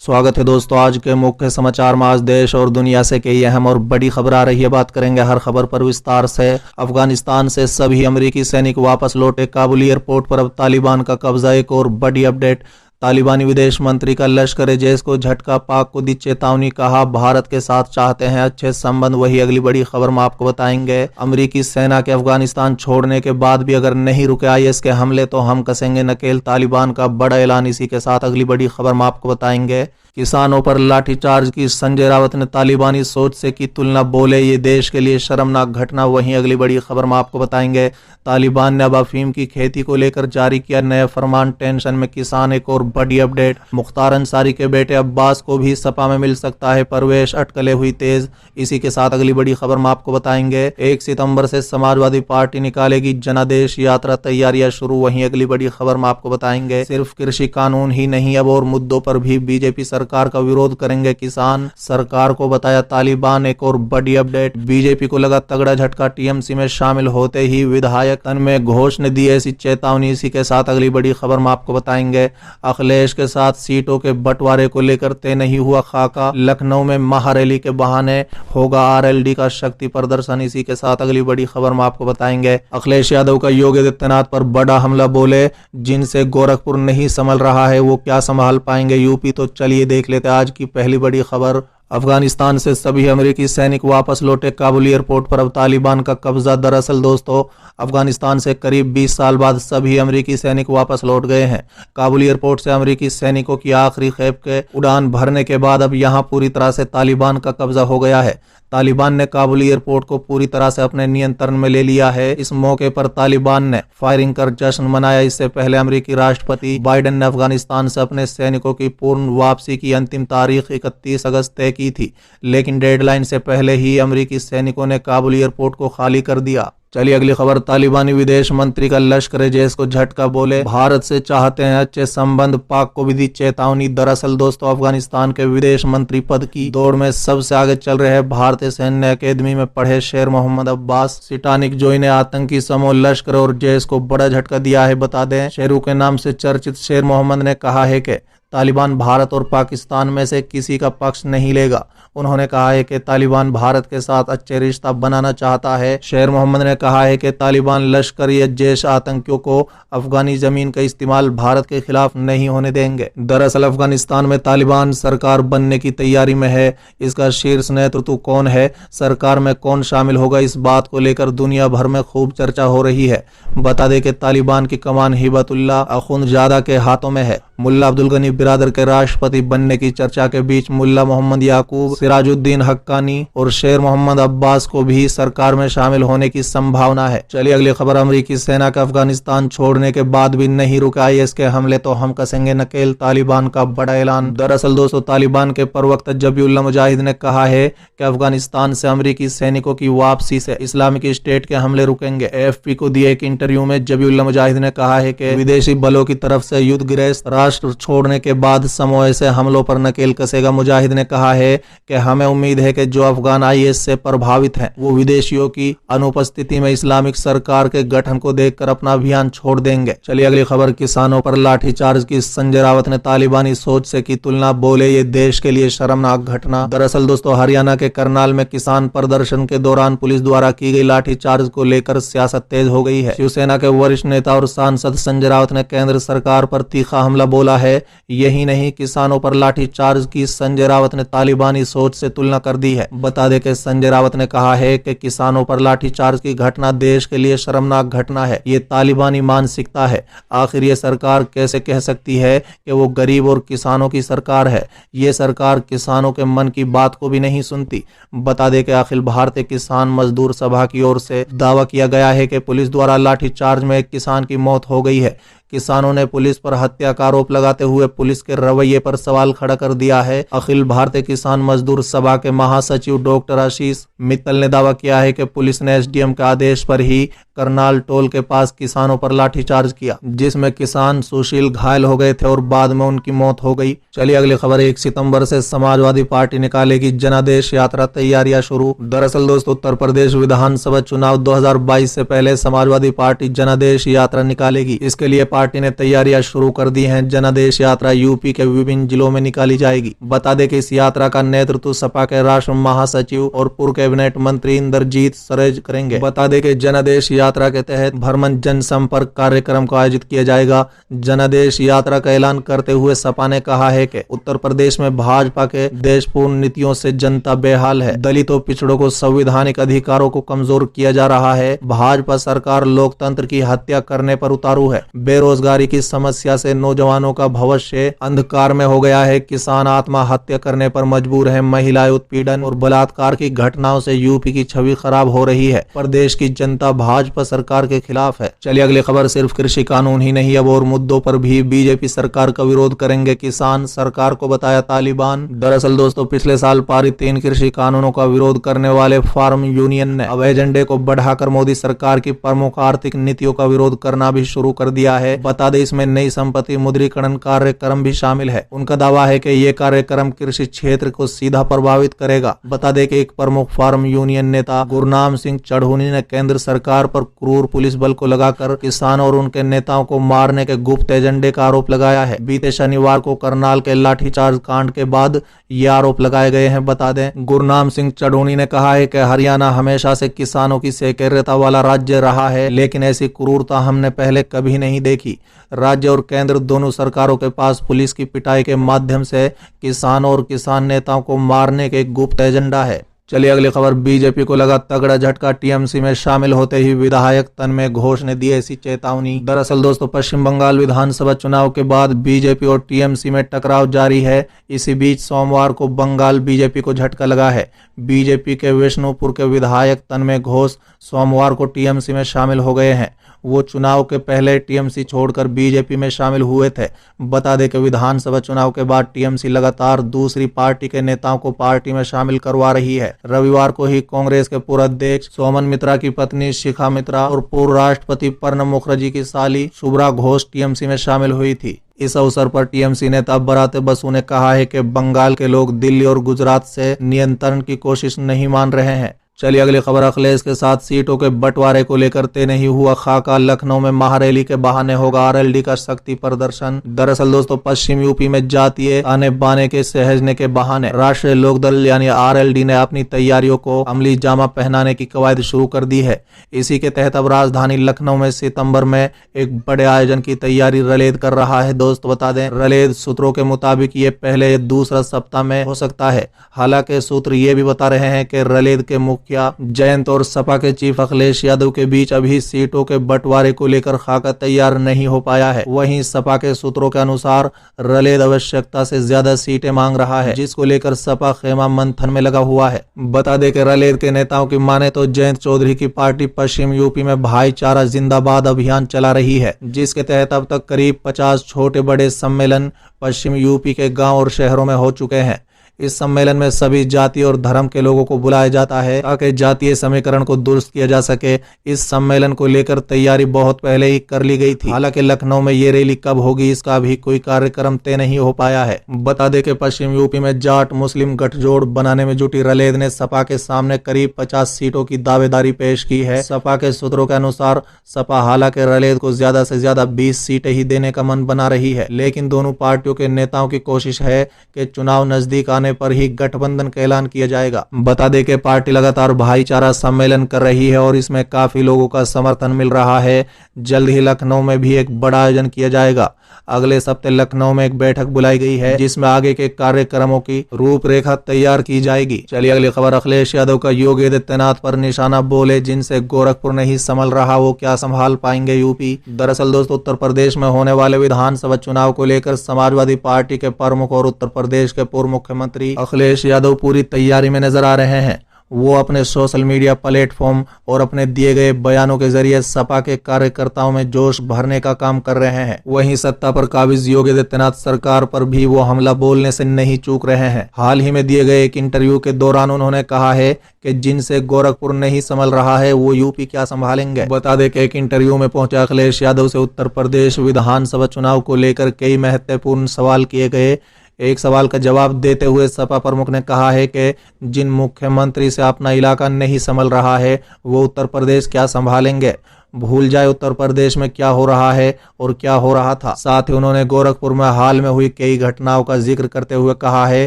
स्वागत है दोस्तों। आज के मुख्य समाचार में आज देश और दुनिया से कई अहम और बड़ी खबर आ रही है। बात करेंगे हर खबर पर विस्तार से। अफगानिस्तान से सभी अमेरिकी सैनिक वापस लौटे। काबुल एयरपोर्ट पर अब तालिबान का कब्जा। एक और बड़ी अपडेट। तालिबानी विदेश मंत्री का लश्कर-ए-जैश को झटका। पाक को दी चेतावनी। कहा भारत के साथ चाहते हैं अच्छे संबंध। वही अगली बड़ी खबर में आपको बताएंगे। अमेरिकी सेना के अफगानिस्तान छोड़ने के बाद भी अगर नहीं रुके आईएस के हमले तो हम कसेंगे नकेल। तालिबान का बड़ा ऐलान। इसी के साथ अगली बड़ी खबर में आपको बताएंगे। किसानों पर लाठीचार्ज की संजय रावत ने तालिबानी सोच से की तुलना। बोले ये देश के लिए शर्मनाक घटना। वहीं अगली बड़ी खबर में आपको बताएंगे। तालिबान ने अब अफीम की खेती को लेकर जारी किया नया फरमान। टेंशन में किसान। एक और बड़ी अपडेट। मुख्तार अंसारी के बेटे अब्बास को भी सपा में मिल सकता है प्रवेश। अटकलें हुई तेज। इसी के साथ अगली बड़ी खबर में आपको बताएंगे। 1 सितंबर से समाजवादी पार्टी निकालेगी जनादेश यात्रा। तैयारियां शुरू। वहीं अगली बड़ी खबर में आपको बताएंगे। सिर्फ कृषि कानून ही नहीं अब और मुद्दों पर भी बीजेपी सरकार का विरोध करेंगे किसान। सरकार को बताया तालिबान। एक और बड़ी अपडेट। बीजेपी को लगा तगड़ा झटका। टीएमसी में शामिल होते ही विधायक तन्मय घोष ने दी ऐसी चेतावनी। इसी के साथ अगली बड़ी खबर में आपको बताएंगे। अखिलेश के साथ सीटों के बंटवारे को लेकर तय नहीं हुआ खाका। लखनऊ में महारैली के बहाने होगा आरएलडी का शक्ति प्रदर्शन। इसी के साथ अगली बड़ी खबर में आपको बताएंगे। अखिलेश यादव का योगी आदित्यनाथ पर बड़ा हमला। बोले जिनसे गोरखपुर नहीं संभल रहा है वो क्या संभाल पाएंगे यूपी। तो चलिए देख लेते हैं आज की पहली बड़ी खबर। अफगानिस्तान से सभी अमेरिकी सैनिक वापस लौटे। काबुल एयरपोर्ट पर अब तालिबान का कब्जा। दरअसल दोस्तों अफगानिस्तान से करीब 20 साल बाद सभी अमेरिकी सैनिक वापस लौट गए हैं। काबुल एयरपोर्ट से अमेरिकी सैनिकों की आखिरी खेप के उड़ान भरने के बाद अब यहां पूरी तरह से तालिबान का कब्जा हो गया है। तालिबान ने काबुल एयरपोर्ट को पूरी तरह से अपने नियंत्रण में ले लिया है। इस मौके पर तालिबान ने फायरिंग कर जश्न मनाया। इससे पहले अमेरिकी राष्ट्रपति बाइडेन ने अफगानिस्तान से अपने सैनिकों की पूर्ण वापसी की अंतिम तारीख 31 अगस्त तय की थी, लेकिन डेडलाइन से पहले ही अमेरिकी सैनिकों ने काबुल एयरपोर्ट को खाली कर दिया। चलिए अगली खबर। तालिबानी विदेश मंत्री का लश्कर-ए-जैश को झटका। बोले भारत से चाहते हैं अच्छे संबंध। पाक को भी दी चेतावनी। दरअसल दोस्तों अफगानिस्तान के विदेश मंत्री पद की दौड़ में सबसे आगे चल रहे हैं भारतीय सैन्य अकेदमी में पढ़े शेर मोहम्मद अब्बास सिटानिक जोई ने आतंकी समूह लश्कर और जैश को बड़ा झटका दिया है। बता दें शेरू के नाम से चर्चित शेर मोहम्मद ने कहा है कि तालिबान भारत और पाकिस्तान में से किसी का पक्ष नहीं लेगा। उन्होंने कहा है कि तालिबान भारत के साथ अच्छे रिश्ता बनाना चाहता है। शेर मोहम्मद ने कहा है कि तालिबान लश्कर या जैश आतंकियों को अफगानी जमीन का इस्तेमाल भारत के खिलाफ नहीं होने देंगे। दरअसल अफगानिस्तान में तालिबान सरकार बनने की तैयारी में है। इसका शीर्ष नेतृत्व कौन है, सरकार में कौन शामिल होगा, इस बात को लेकर दुनिया भर में खूब चर्चा हो रही है। बता दें कि तालिबान की कमान हिबतुल्लाह अखुंदजादा के हाथों में है। मुल्ला अब्दुल गनी बिरादर के राष्ट्रपति बनने की चर्चा के बीच मुल्ला मोहम्मद याकूब, सिराजुद्दीन हक्कानी और शेर मोहम्मद अब्बास को भी सरकार में शामिल होने की संभावना है। चलिए अगली खबर। अमेरिकी सेना का अफगानिस्तान छोड़ने के बाद भी नहीं रुका आईएस के हमले तो हम कसेंगे नकेल। तालिबान का बड़ा ऐलान। दरअसल दोस्तों तालिबान के प्रवक्ता जबीउल्लाह मुजाहिद ने कहा है कि अफगानिस्तान से अमेरिकी सैनिकों की वापसी से इस्लामिक स्टेट के हमले रुकेंगे। एएफपी को दिए एक इंटरव्यू में जबीउल्लाह मुजाहिद ने कहा है कि विदेशी बलों की तरफ से युद्धग्रस्त राष्ट्र छोड़ने के बाद समूह से हमलों पर नकेल कसेगा। मुजाहिद ने कहा है कि हमें उम्मीद है कि जो अफगान आईएस से प्रभावित हैं वो विदेशियों की अनुपस्थिति में इस्लामिक सरकार के गठन को देखकर अपना अभियान छोड़ देंगे। चलिए अगली खबर। किसानों पर लाठीचार्ज की संजय रावत ने तालिबानी सोच से की तुलना। बोले ये देश के लिए शर्मनाक घटना। दरअसल दोस्तों हरियाणा के करनाल में किसान प्रदर्शन के दौरान पुलिस द्वारा की गई लाठीचार्ज को लेकर सियासत तेज हो गई है। शिवसेना के वरिष्ठ नेता और सांसद संजय रावत ने केंद्र सरकार पर तीखा हमला बोला है। यही नहीं किसानों पर लाठीचार्ज की संजय रावत ने तालिबानी सोच से तुलना कर दी है। बता दें कि संजय रावत ने कहा है कि किसानों पर लाठीचार्ज की घटना देश के लिए शर्मनाक घटना है। ये तालिबानी मानसिकता है। आखिर ये सरकार कैसे कह सकती है कि वो गरीब और किसानों की सरकार है। ये सरकार किसानों के मन की बात को भी नहीं सुनती। बता दें कि अखिल भारतीय किसान मजदूर सभा की ओर से दावा किया गया है कि पुलिस द्वारा लाठीचार्ज में एक किसान की मौत हो गई है। किसानों ने पुलिस पर हत्या का आरोप लगाते हुए पुलिस के रवैये पर सवाल खड़ा कर दिया है। अखिल भारतीय किसान मजदूर सभा के महासचिव डॉक्टर आशीष मित्तल ने दावा किया है कि पुलिस ने एसडीएम के आदेश पर ही करनाल टोल के पास किसानों पर लाठीचार्ज किया, जिसमें किसान सुशील घायल हो गए थे और बाद में उनकी मौत हो गई। चलिए अगली खबर। 1 सितंबर से समाजवादी पार्टी निकालेगी जनादेश यात्रा। तैयारियां शुरू। दरअसल दोस्तों उत्तर प्रदेश विधानसभा चुनाव 2022 से पहले समाजवादी पार्टी जनादेश यात्रा निकालेगी। इसके लिए पार्टी ने तैयारियां शुरू कर दी हैं। जनादेश यात्रा यूपी के विभिन्न जिलों में निकाली जाएगी। बता दें कि इस यात्रा का नेतृत्व सपा के राष्ट्रीय महासचिव और पूर्व कैबिनेट मंत्री इंद्रजीत सरेज करेंगे। बता दें कि जनादेश यात्रा के तहत भ्रमण जनसंपर्क कार्यक्रम को आयोजित किया जाएगा। जनादेश यात्रा का ऐलान करते हुए सपा ने कहा है कि उत्तर प्रदेश में भाजपा के देशपूर्ण नीतियों से जनता बेहाल है। दलितों पिछड़ों को संवैधानिक अधिकारों को कमजोर किया जा रहा है। भाजपा सरकार लोकतंत्र की हत्या करने पर उतारू है। बेरोजगारी की समस्या से नौजवानों का भविष्य अंधकार में हो गया है। किसान आत्महत्या करने पर मजबूर है। महिला उत्पीड़न और बलात्कार की घटनाओं से यूपी की छवि खराब हो रही है। प्रदेश की जनता भाजपा सरकार के खिलाफ है। चलिए अगली खबर। सिर्फ कृषि कानून ही नहीं, अब और मुद्दों पर भी बीजेपी सरकार का विरोध करेंगे किसान, सरकार को बताया तालिबान। दरअसल दोस्तों, पिछले साल पारित 3 कृषि कानूनों का विरोध करने वाले फार्म यूनियन ने अब एजेंडे को बढ़ाकर मोदी सरकार की प्रमुख आर्थिक नीतियों का विरोध करना भी शुरू कर दिया है। बता दें, इसमें नई संपत्ति मुद्रीकरण कार्यक्रम भी शामिल है। उनका दावा है कि ये कार्यक्रम कृषि क्षेत्र को सीधा प्रभावित करेगा। बता दें कि एक प्रमुख फार्म यूनियन नेता गुरनाम सिंह चढ़ूनी ने केंद्र सरकार पर क्रूर पुलिस बल को लगाकर किसानों और उनके नेताओं को मारने के गुप्त एजेंडे का आरोप लगाया है। बीते शनिवार को करनाल के लाठीचार्ज कांड के बाद ये आरोप लगाए गए हैं। बता दें, गुरनाम सिंह चढ़ूनी ने कहा है कि हरियाणा हमेशा से किसानों की सहकारिता वाला राज्य रहा है, लेकिन ऐसी क्रूरता हमने पहले कभी नहीं देखी। राज्य और केंद्र दोनों सरकारों के पास पुलिस की पिटाई के माध्यम से किसानों और किसान नेताओं को मारने के गुप्त एजेंडा है। चलिए अगली खबर। बीजेपी को लगा तगड़ा झटका, टीएमसी में शामिल होते ही विधायक तन्मय घोष ने दी ऐसी चेतावनी। दरअसल दोस्तों, पश्चिम बंगाल विधानसभा चुनाव के बाद बीजेपी और टीएमसी में टकराव जारी है। इसी बीच सोमवार को बंगाल बीजेपी को झटका लगा है। बीजेपी के विष्णुपुर के विधायक तन्मय घोष सोमवार को टीएमसी में शामिल हो गए हैं। वो चुनाव के पहले टीएमसी छोड़कर बीजेपी में शामिल हुए थे। बता दें कि विधानसभा चुनाव के बाद टीएमसी लगातार दूसरी पार्टी के नेताओं को पार्टी में शामिल करवा रही है। रविवार को ही कांग्रेस के पूर्व अध्यक्ष सोमन मित्रा की पत्नी शिखा मित्रा और पूर्व राष्ट्रपति प्रणब मुखर्जी की साली शुभ्रा घोष टीएमसी में शामिल हुई थी। इस अवसर पर टीएमसी नेता बराते बसु ने कहा है कि बंगाल के लोग दिल्ली और गुजरात से नियंत्रण की कोशिश नहीं मान रहे हैं। चलिए अगली खबर। अखिलेश के साथ सीटों के बंटवारे को लेकर तय नहीं हुआ खाका, लखनऊ में महारैली के बहाने होगा आरएलडी का शक्ति प्रदर्शन। दरअसल दोस्तों, पश्चिम यूपी में जातीय आने बाने के सहेजने के बहाने राष्ट्रीय लोकदल यानी आरएलडी ने अपनी तैयारियों को अमली जामा पहनाने की कवायद शुरू कर दी है। इसी के तहत अब राजधानी लखनऊ में सितंबर में एक बड़े आयोजन की तैयारी रलेद कर रहा है। दोस्त बता दें, रलेद सूत्रों के मुताबिक ये पहले या दूसरा सप्ताह में हो सकता है। हालांकि सूत्र ये भी बता रहे हैं कि रलेद के मुख्य जयंत और सपा के चीफ अखिलेश यादव के बीच अभी सीटों के बंटवारे को लेकर खाका तैयार नहीं हो पाया है। वहीं सपा के सूत्रों के अनुसार रलेद आवश्यकता से ज्यादा सीटें मांग रहा है, जिसको लेकर सपा खेमा मंथन में लगा हुआ है। बता दें कि रलेद के नेताओं की माने तो जयंत चौधरी की पार्टी पश्चिम यूपी में भाईचारा जिंदाबाद अभियान चला रही है, जिसके तहत अब तक करीब 50 छोटे बड़े सम्मेलन पश्चिम यूपी के गाँव और शहरों में हो चुके हैं। इस सम्मेलन में सभी जाति और धर्म के लोगों को बुलाया जाता है ताकि जातीय समीकरण को दुरुस्त किया जा सके। इस सम्मेलन को लेकर तैयारी बहुत पहले ही कर ली गई थी। हालांकि लखनऊ में ये रैली कब होगी इसका भी कोई कार्यक्रम तय नहीं हो पाया है। बता दें कि पश्चिम यूपी में जाट मुस्लिम गठजोड़ बनाने में जुटी रलेद ने सपा के सामने करीब 50 सीटों की दावेदारी पेश की है। सपा के सूत्रों के अनुसार सपा हालांकि रलेद को ज्यादा से ज्यादा 20 सीटें ही देने का मन बना रही है, लेकिन दोनों पार्टियों के नेताओं की कोशिश है कि चुनाव नजदीक आने पर ही गठबंधन का ऐलान किया जाएगा। बता दें कि पार्टी लगातार भाईचारा सम्मेलन कर रही है और इसमें काफी लोगों का समर्थन मिल रहा है। जल्द ही लखनऊ में भी एक बड़ा आयोजन किया जाएगा। अगले सप्ताह लखनऊ में एक बैठक बुलाई गई है, जिसमें आगे के कार्यक्रमों की रूपरेखा तैयार की जाएगी। चलिए अगली खबर। अखिलेश यादव का योगी आदित्यनाथ पर निशाना, बोले जिनसे गोरखपुर नहीं संभल रहा वो क्या संभाल पाएंगे यूपी। दरअसल दोस्तों, उत्तर प्रदेश में होने वाले विधानसभा चुनाव को लेकर समाजवादी पार्टी के प्रमुख और उत्तर प्रदेश के पूर्व मुख्यमंत्री अखिलेश यादव पूरी तैयारी में नजर आ रहे हैं। वो अपने सोशल मीडिया प्लेटफॉर्म और अपने दिए गए बयानों के जरिए सपा के कार्यकर्ताओं में जोश भरने का काम कर रहे हैं। वहीं सत्ता पर काबिज योगी आदित्यनाथ सरकार पर भी वो हमला बोलने से नहीं चूक रहे हैं। हाल ही में दिए गए एक इंटरव्यू के दौरान उन्होंने कहा है कि जिनसे गोरखपुर नहीं संभल रहा है वो यूपी क्या संभालेंगे। बता दें कि एक इंटरव्यू में पहुंचे अखिलेश यादव से उत्तर प्रदेश विधानसभा चुनाव को लेकर कई महत्वपूर्ण सवाल किए गए। एक सवाल का जवाब देते हुए सपा प्रमुख ने कहा है कि जिन मुख्यमंत्री से अपना इलाका नहीं संभल रहा है वो उत्तर प्रदेश क्या संभालेंगे। भूल जाए उत्तर प्रदेश में क्या हो रहा है और क्या हो रहा था। साथ ही उन्होंने गोरखपुर में हाल में हुई कई घटनाओं का जिक्र करते हुए कहा है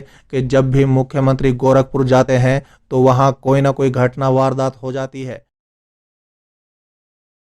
कि जब भी मुख्यमंत्री गोरखपुर जाते हैं तो वहां कोई ना कोई घटना वारदात हो जाती है।